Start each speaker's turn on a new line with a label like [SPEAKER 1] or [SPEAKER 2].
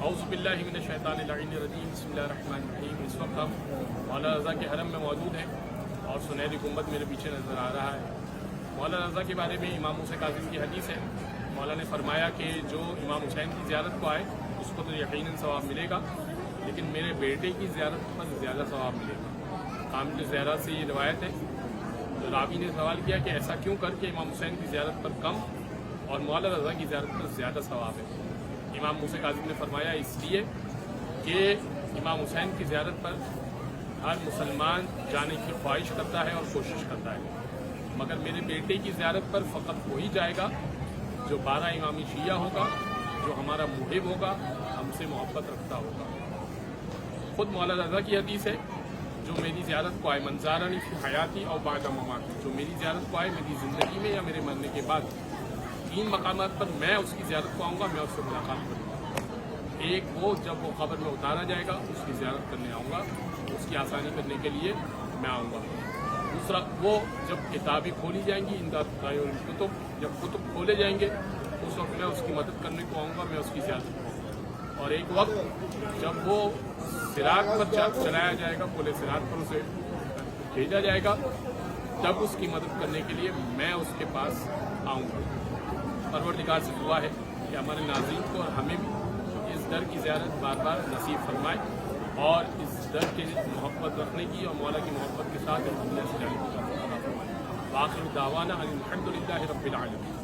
[SPEAKER 1] اعوذ باللہ من الشیطان اللعین الرجیم بسم اللہ الرحمن الرحیم۔ اس وقت ہم مولانا رضا کے حرم میں موجود ہیں اور سنہری گنبد میرے پیچھے نظر آ رہا ہے۔ مولانا رضا کے بارے میں امام موسیٰ کاظم کی حدیث ہے۔ مولانا نے فرمایا کہ جو امام حسین کی زیارت کو آئے اس کو تو یقیناً ثواب ملے گا، لیکن میرے بیٹے کی زیارت پر زیادہ ثواب ملے گا۔ کامل زہرا سے یہ روایت ہے۔ تو راوی نے سوال کیا کہ ایسا کیوں کر کے امام حسین کی زیارت پر کم اور مولانا رضا کی زیارت پر زیادہ ثواب ہے؟ امام موسیٰ کاظم نے فرمایا اس لیے کہ امام حسین کی زیارت پر ہر مسلمان جانے کی خواہش کرتا ہے اور کوشش کرتا ہے، مگر میرے بیٹے کی زیارت پر فقط وہی جائے گا جو 12 امامی شیعہ ہوگا، جو ہمارا محب ہوگا، ہم سے محبت رکھتا ہوگا۔ خود مولانا رضا کی حدیث ہے، جو میری زیارت کو آئے منظارنی فی حیاتی اور بعد مماتی، جو میری زیارت کو آئے میری زندگی میں یا میرے مرنے کے بعد 3 مقامات پر میں اس کی زیارت کو آؤں گا، میں اس سے ملاقات کروں گا۔ ایک وہ جب وہ قبر میں اتارا جائے گا اس کی زیارت کرنے آؤں گا، اس کی آسانی کرنے کے لیے میں آؤں گا۔ دوسرا وہ جب کتابیں کھولی جائیں گی، کتب جب کتب کھولے جائیں گے اس وقت میں اس کی مدد کرنے کو آؤں گا، میں اس کی زیارت کروں گا۔ اور ایک وقت جب وہ صراط پر چلایا جائے گا، پورے صراط پر اسے بھیجا جائے گا، تب اس کی مدد کرنے کے لیے میں اس کے پاس آؤں گا۔ پروردگار سے دعا ہے کہ ہمارے ناظرین کو اور ہمیں بھی اس در کی زیارت بار بار نصیب فرمائے اور اس در کے محبت رکھنے کی اور مولا کی محبت کے ساتھ دنیا سے جانے کی۔ وآخر دعوانا ان الحمد للہ رب العالمین۔